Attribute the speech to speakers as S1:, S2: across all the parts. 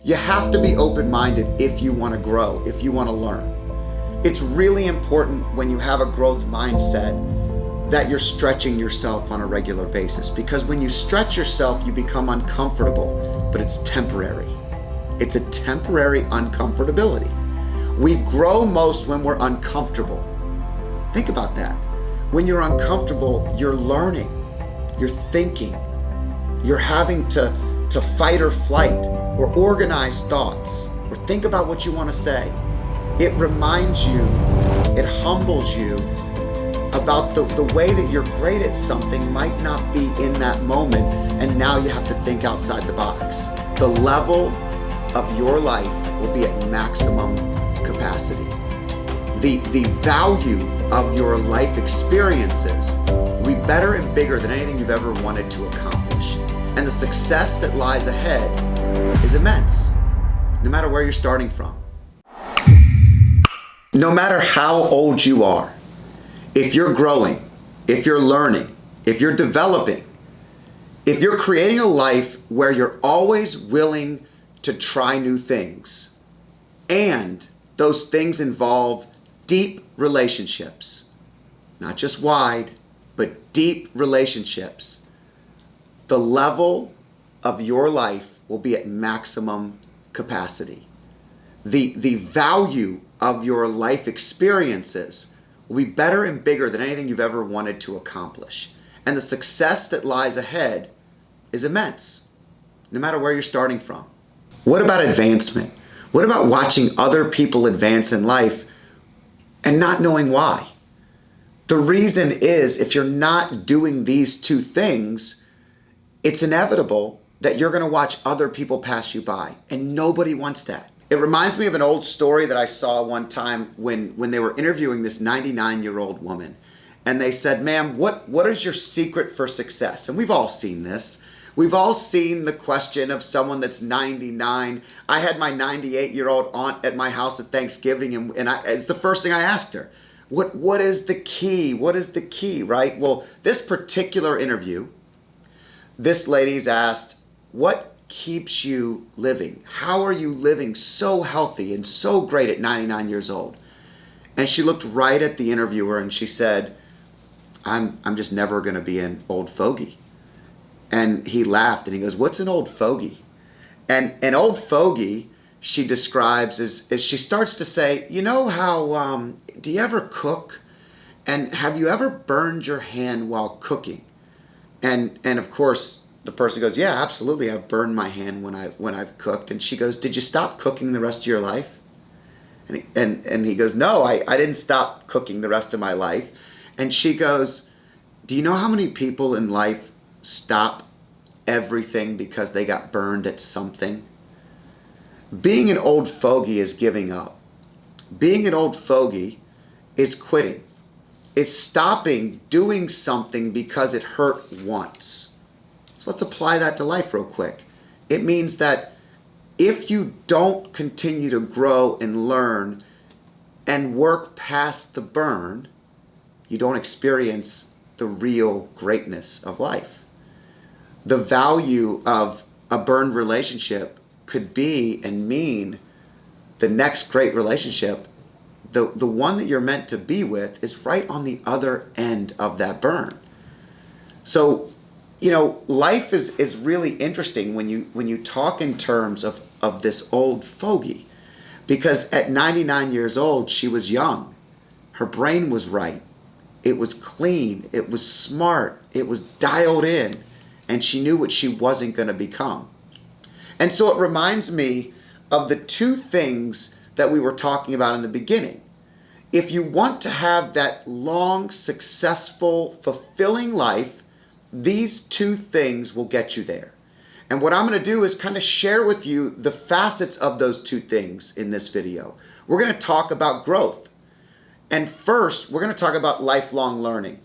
S1: You have to be open-minded if you want to grow, if you want to learn. It's really important when you have a growth mindset that you're stretching yourself on a regular basis, because when you stretch yourself, you become uncomfortable, but it's temporary. It's a temporary uncomfortability. We grow most when we're uncomfortable. Think about that. When you're uncomfortable, you're learning, you're thinking, you're having to fight or flight, or organize thoughts, or think about what you want to say. It reminds you, it humbles you about the way that you're great at something might not be in that moment, and now you have to think outside the box. The level of your life will be at maximum capacity. The value of your life experiences will be better and bigger than anything you've ever wanted to accomplish. And the success that lies ahead is immense, no matter where you're starting from. No matter how old you are, if you're growing, if you're learning, if you're developing, if you're creating a life where you're always willing to try new things, and those things involve deep relationships, not just wide, but deep relationships, the level of your life will be at maximum capacity. The value of your life experiences will be better and bigger than anything you've ever wanted to accomplish. And the success that lies ahead is immense, no matter where you're starting from. What about advancement? What about watching other people advance in life and not knowing why? The reason is, if you're not doing these two things, it's inevitable that you're going to watch other people pass you by, and nobody wants that. It reminds me of an old story that I saw one time when they were interviewing this 99-year-old woman. And they said, ma'am, what is your secret for success? And we've all seen this. We've all seen the question of someone that's 99. I had my 98-year-old aunt at my house at Thanksgiving, and it's the first thing I asked her. What is the key? What is the key, right? Well, this particular interview, this lady's asked, what keeps you living? How are you living so healthy and so great at 99 years old? And she looked right at the interviewer and she said, I'm just never going to be an old fogey. And he laughed and he goes, what's an old fogey? And an old fogey, she describes as she starts to say, you know how, do you ever cook? And have you ever burned your hand while cooking? And of course, the person goes, yeah, absolutely. I've burned my hand when I've cooked. And she goes, did you stop cooking the rest of your life? And he goes, no, I didn't stop cooking the rest of my life. And she goes, do you know how many people in life stop everything because they got burned at something? Being an old fogey is giving up. Being an old fogey is quitting. It's stopping doing something because it hurt once. So let's apply that to life real quick. It means that if you don't continue to grow and learn and work past the burn, you don't experience the real greatness of life. The value of a burned relationship could be and mean the next great relationship, the one that you're meant to be with, is right on the other end of that burn. So, you know, life is really interesting when you talk in terms of this old fogey, because at 99 years old, she was young. Her brain was right. It was clean. It was smart. It was dialed in, and she knew what she wasn't going to become. And so it reminds me of the two things that we were talking about in the beginning. If you want to have that long, successful, fulfilling life, these two things will get you there. And what I'm going to do is kind of share with you the facets of those two things in this video. We're going to talk about growth. And first, we're going to talk about lifelong learning.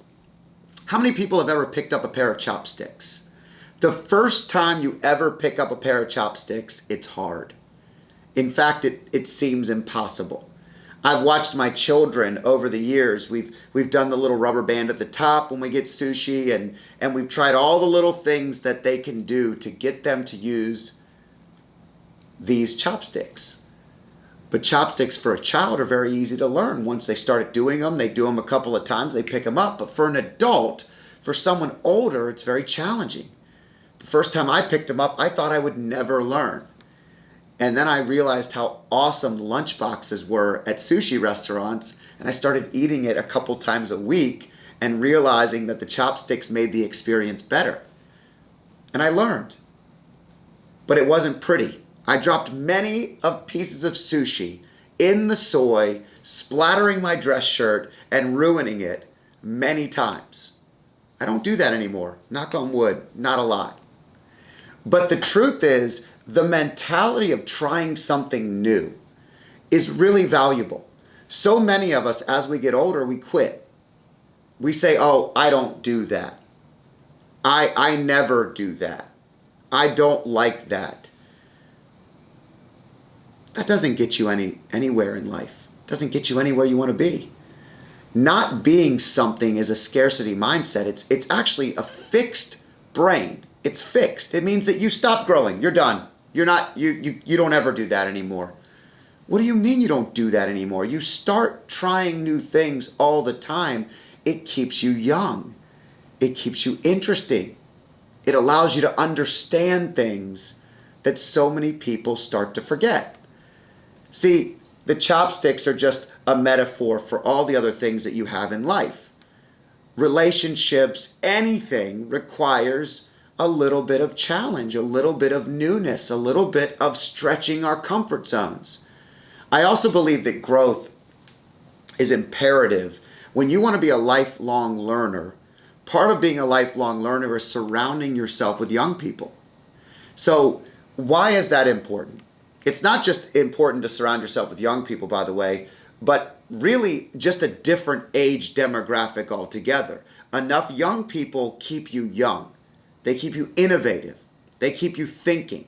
S1: How many people have ever picked up a pair of chopsticks? The first time you ever pick up a pair of chopsticks, it's hard. In fact, it seems impossible. I've watched my children over the years. We've done the little rubber band at the top when we get sushi, and we've tried all the little things that they can do to get them to use these chopsticks. But chopsticks for a child are very easy to learn. Once they started doing them, they do them a couple of times, they pick them up. But for an adult, for someone older, it's very challenging. The first time I picked them up, I thought I would never learn. And then I realized how awesome lunchboxes were at sushi restaurants, and I started eating it a couple times a week and realizing that the chopsticks made the experience better. And I learned. But it wasn't pretty. I dropped many of pieces of sushi in the soy, splattering my dress shirt and ruining it many times. I don't do that anymore. Knock on wood, not a lot. But the truth is, the mentality of trying something new is really valuable. So many of us, as we get older, we quit. We say, oh, I don't do that. I never do that. I don't like that. That doesn't get you anywhere in life. It doesn't get you anywhere you want to be. Not being something is a scarcity mindset. It's actually a fixed brain. It's fixed. It means that you stop growing. You're done. You don't ever do that anymore. What do you mean you don't do that anymore? You start trying new things all the time. It keeps you young. It keeps you interesting. It allows you to understand things that so many people start to forget. See, the chopsticks are just a metaphor for all the other things that you have in life. Relationships, anything requires a little bit of challenge, a little bit of newness, a little bit of stretching our comfort zones. I also believe that growth is imperative. When you want to be a lifelong learner, part of being a lifelong learner is surrounding yourself with young people. So why is that important? It's not just important to surround yourself with young people, by the way, but really just a different age demographic altogether. Enough young people keep you young. They keep you innovative. They keep you thinking.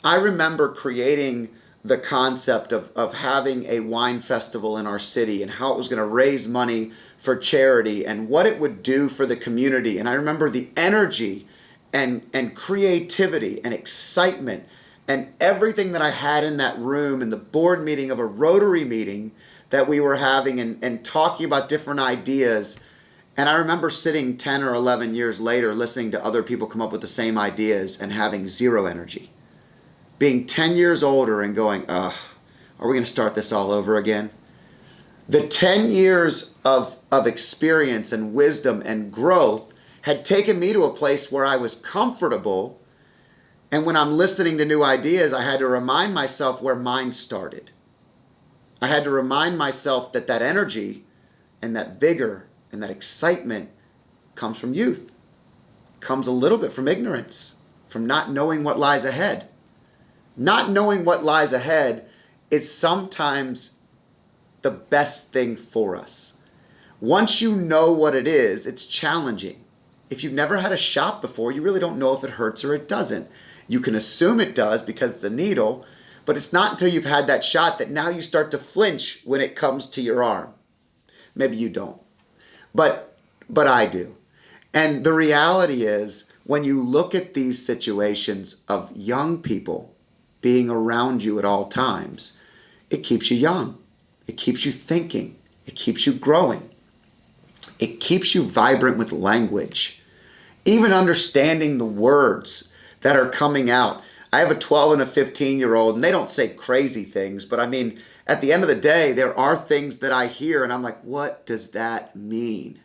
S1: I remember creating the concept of having a wine festival in our city and how it was going to raise money for charity and what it would do for the community. And I remember the energy and creativity and excitement and everything that I had in that room in the board meeting of a Rotary meeting that we were having and talking about different ideas. And I remember sitting 10 or 11 years later listening to other people come up with the same ideas and having zero energy. Being 10 years older and going, are we going to start this all over again? The 10 years of experience and wisdom and growth had taken me to a place where I was comfortable. And when I'm listening to new ideas, I had to remind myself where mine started. I had to remind myself that that energy and that vigor and that excitement comes from youth. Comes a little bit from ignorance, from not knowing what lies ahead. Not knowing what lies ahead is sometimes the best thing for us. Once you know what it is, it's challenging. If you've never had a shot before, you really don't know if it hurts or it doesn't. You can assume it does because it's a needle, but it's not until you've had that shot that now you start to flinch when it comes to your arm. Maybe you don't, but I do. And the reality is, when you look at these situations of young people being around you at all times, it keeps you young. It keeps you thinking. It keeps you growing. It keeps you vibrant with language. Even understanding the words that are coming out. I have a 12 and a 15-year-old, and they don't say crazy things, but I mean, at the end of the day, there are things that I hear, and I'm like, what does that mean?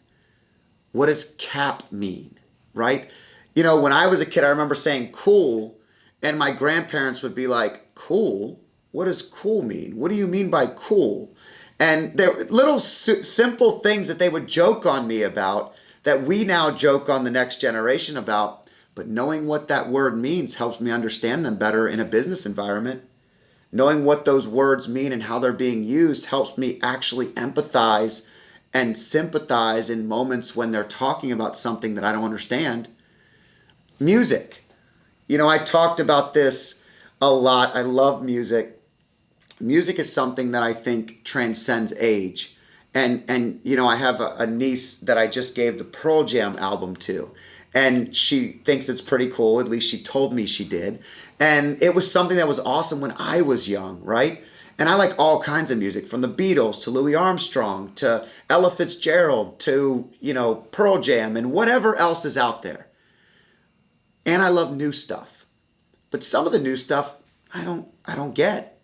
S1: What does cap mean, right? You know, when I was a kid, I remember saying cool, and my grandparents would be like, cool? What does cool mean? What do you mean by cool? And there were little simple things that they would joke on me about that we now joke on the next generation about. But knowing what that word means helps me understand them better in a business environment. Knowing what those words mean and how they're being used helps me actually empathize and sympathize in moments when they're talking about something that I don't understand. Music. You know, I talked about this a lot. I love music. Music is something that I think transcends age. And you know, I have a niece that I just gave the Pearl Jam album to. And she thinks it's pretty cool. At least she told me she did. And it was something that was awesome when I was young, right? And I like all kinds of music, from the Beatles to Louis Armstrong to Ella Fitzgerald to, Pearl Jam and whatever else is out there. And I love new stuff. But some of the new stuff I don't get.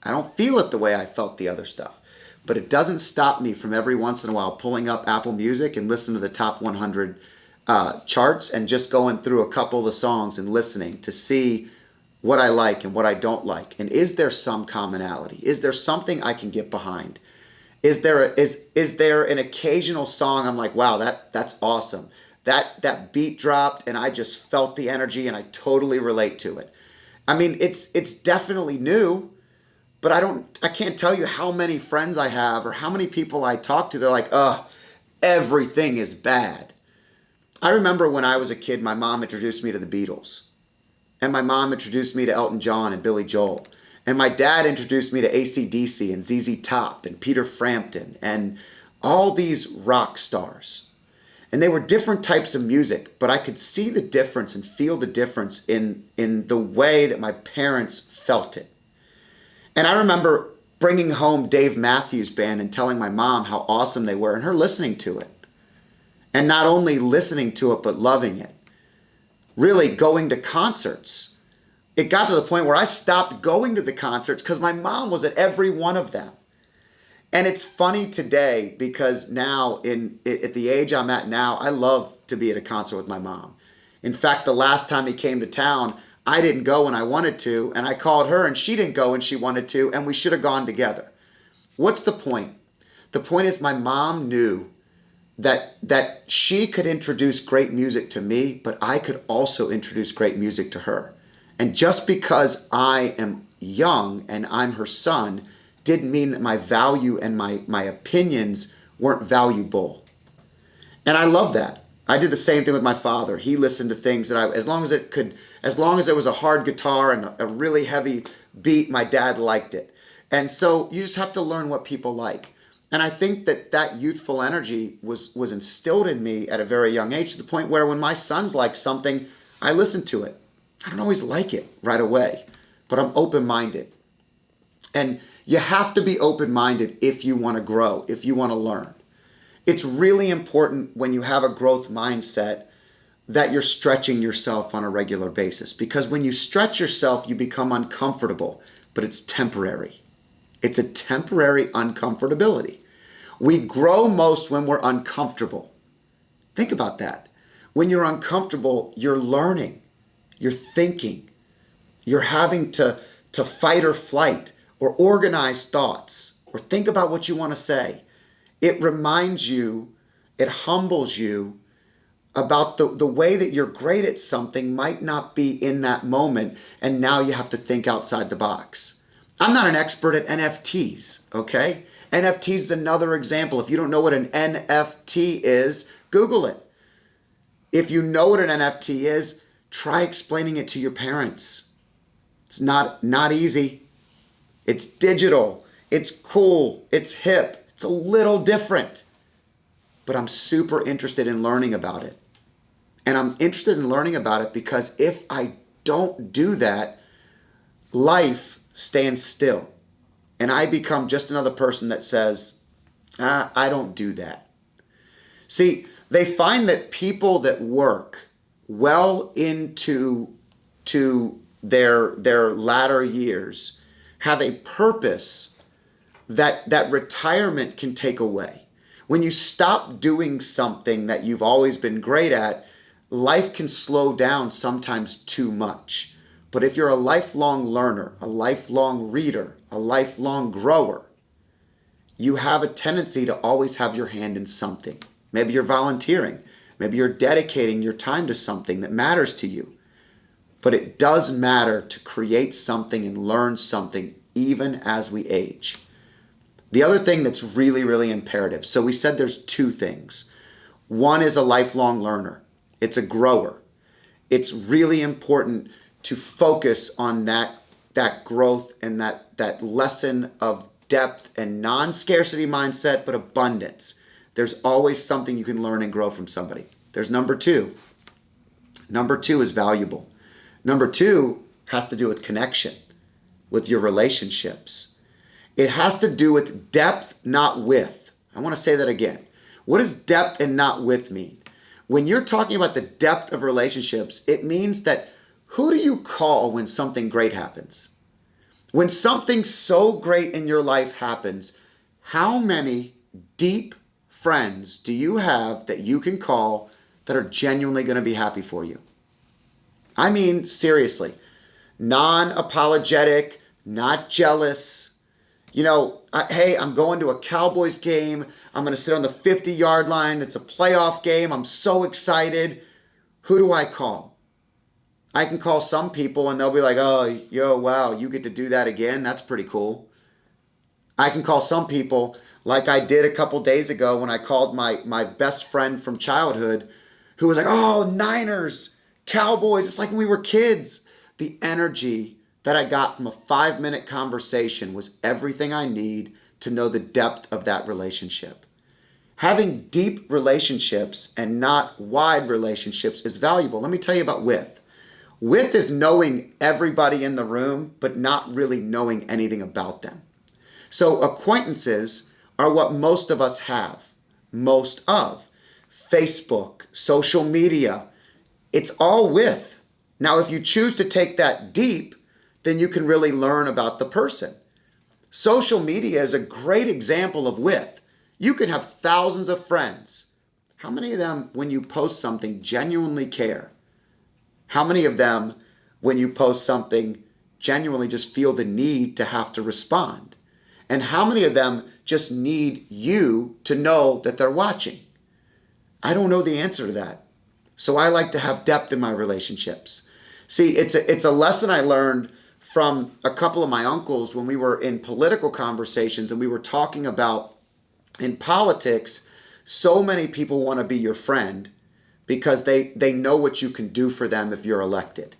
S1: I don't feel it the way I felt the other stuff. But it doesn't stop me from every once in a while pulling up Apple Music and listening to the top 100 charts and just going through a couple of the songs and listening to see what I like and what I don't like. And is there some commonality? Is there something I can get behind? Is there an occasional song I'm like, wow, that's awesome. That beat dropped and I just felt the energy and I totally relate to it. I mean, it's definitely new, but I can't tell you how many friends I have or how many people I talk to. They're like, everything is bad. I remember when I was a kid, my mom introduced me to the Beatles. And my mom introduced me to Elton John and Billy Joel. And my dad introduced me to AC/DC and ZZ Top and Peter Frampton and all these rock stars. And they were different types of music, but I could see the difference and feel the difference in the way that my parents felt it. And I remember bringing home Dave Matthews Band and telling my mom how awesome they were and her listening to it. And not only listening to it, but loving it. Really going to concerts. It got to the point where I stopped going to the concerts because my mom was at every one of them. And it's funny today because now at the age I'm at now, I love to be at a concert with my mom. In fact, the last time he came to town, I didn't go and I wanted to, and I called her and she didn't go and she wanted to, and we should have gone together. What's the point? The point is my mom knew that she could introduce great music to me, but I could also introduce great music to her. And just because I am young and I'm her son didn't mean that my value and my opinions weren't valuable. And I love that. I did the same thing with my father. He listened to things that as long as there was a hard guitar and a really heavy beat, my dad liked it. And so you just have to learn what people like. And I think that youthful energy was instilled in me at a very young age, to the point where when my sons like something, I listen to it. I don't always like it right away, but I'm open-minded. And you have to be open-minded if you want to grow, if you want to learn. It's really important when you have a growth mindset that you're stretching yourself on a regular basis. Because when you stretch yourself, you become uncomfortable, but it's temporary. It's a temporary uncomfortability. We grow most when we're uncomfortable. Think about that. When you're uncomfortable, you're learning, you're thinking, you're having to fight or flight or organize thoughts or think about what you want to say. It reminds you, it humbles you about the way that you're great at something might not be in that moment, and now you have to think outside the box. I'm not an expert at NFTs, okay? NFTs is another example. If you don't know what an NFT is, Google it. If you know what an NFT is, try explaining it to your parents. It's not easy. It's digital. It's cool. It's hip. It's a little different. But I'm super interested in learning about it. And I'm interested in learning about it because if I don't do that, life stands still. And I become just another person that says, I don't do that. See, they find that people that work well into their latter years have a purpose that retirement can take away. When you stop doing something that you've always been great at, life can slow down sometimes too much. But if you're a lifelong learner, a lifelong reader, a lifelong grower, you have a tendency to always have your hand in something. Maybe you're volunteering. Maybe you're dedicating your time to something that matters to you. But it does matter to create something and learn something even as we age. The other thing that's really, really imperative. So we said there's two things. One is a lifelong learner. It's a grower. It's really important to focus on that growth and that lesson of depth and non-scarcity mindset, but abundance. There's always something you can learn and grow from somebody. There's number two. Number two is valuable. Number two has to do with connection, with your relationships. It has to do with depth, not width. I want to say that again. What does depth and not width mean? When you're talking about the depth of relationships, it means that who do you call when something great happens? When something so great in your life happens, how many deep friends do you have that you can call that are genuinely going to be happy for you? I mean, seriously, non-apologetic, not jealous. Hey, I'm going to a Cowboys game. I'm going to sit on the 50-yard line. It's a playoff game. I'm so excited. Who do I call? I can call some people and they'll be like, oh, yo, wow, you get to do that again? That's pretty cool. I can call some people like I did a couple days ago when I called my best friend from childhood who was like, oh, Niners, Cowboys. It's like when we were kids. The energy that I got from a 5-minute conversation was everything I need to know the depth of that relationship. Having deep relationships and not wide relationships is valuable. Let me tell you about width. Width is knowing everybody in the room, but not really knowing anything about them. So acquaintances are what most of us have. Most of. Facebook, social media, it's all width. Now, if you choose to take that deep, then you can really learn about the person. Social media is a great example of width. You can have thousands of friends. How many of them, when you post something, genuinely care? How many of them, when you post something, genuinely just feel the need to have to respond? And how many of them just need you to know that they're watching? I don't know the answer to that. So I like to have depth in my relationships. See, it's a lesson I learned from a couple of my uncles when we were in political conversations and we were talking about in politics, so many people want to be your friend because they know what you can do for them if you're elected.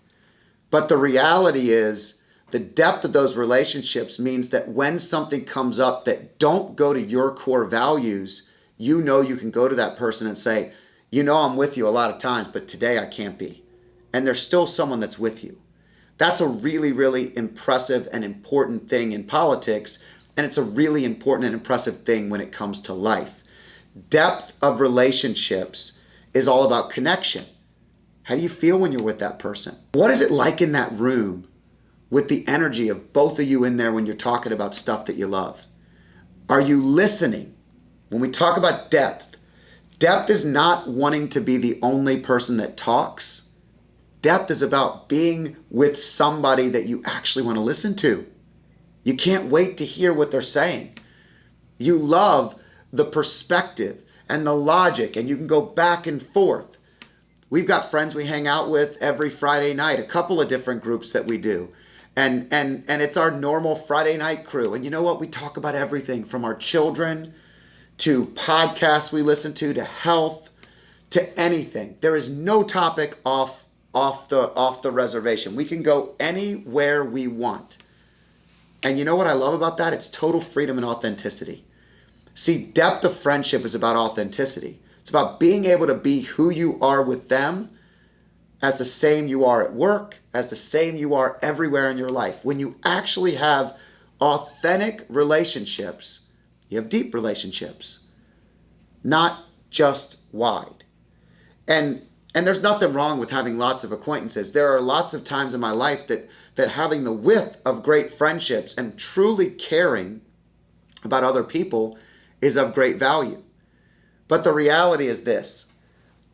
S1: But the reality is the depth of those relationships means that when something comes up that don't go to your core values, you know you can go to that person and say, I'm with you a lot of times, but today I can't be. And there's still someone that's with you. That's a really, really impressive and important thing in politics, and it's a really important and impressive thing when it comes to life. Depth of relationships is all about connection. How do you feel when you're with that person? What is it like in that room with the energy of both of you in there when you're talking about stuff that you love? Are you listening? When we talk about depth is not wanting to be the only person that talks. Depth is about being with somebody that you actually want to listen to. You can't wait to hear what they're saying. You love the perspective and the logic, and you can go back and forth. We've got friends we hang out with every Friday night, a couple of different groups that we do. And it's our normal Friday night crew. And you know what? We talk about everything from our children to podcasts we listen to health, to anything. There is no topic off the reservation. We can go anywhere we want. And you know what I love about that? It's total freedom and authenticity. See, depth of friendship is about authenticity. It's about being able to be who you are with them as the same you are at work, as the same you are everywhere in your life. When you actually have authentic relationships, you have deep relationships, not just wide. And there's nothing wrong with having lots of acquaintances. There are lots of times in my life that having the width of great friendships and truly caring about other people is of great value. But the reality is this: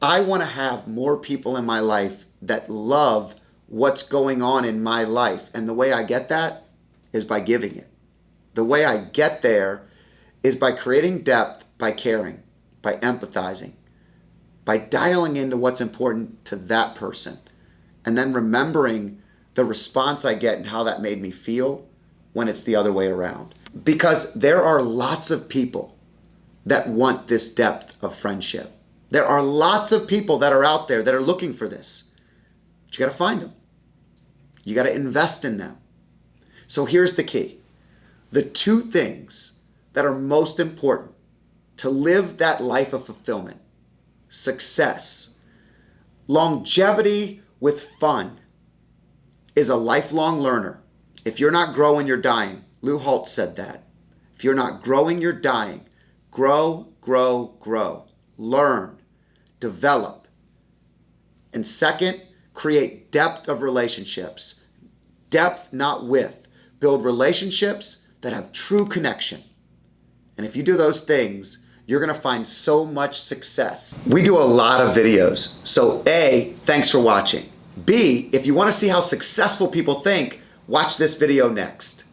S1: I want to have more people in my life that love what's going on in my life. And the way I get that is by giving it. The way I get there is by creating depth, by caring, by empathizing, by dialing into what's important to that person, and then remembering the response I get and how that made me feel when it's the other way around. Because there are lots of people that want this depth of friendship. There are lots of people that are out there that are looking for this. But you got to find them. You got to invest in them. So here's the key. The two things that are most important to live that life of fulfillment, success, Longevity with fun is a lifelong learner. If you're not growing, you're dying. Lou Holtz said that. If you're not growing, you're dying. Grow, grow, grow. Learn, develop. And second, create depth of relationships. Depth, not width. Build relationships that have true connection. And if you do those things, you're going to find so much success. We do a lot of videos. So A, thanks for watching. B, if you want to see how successful people think, watch this video next.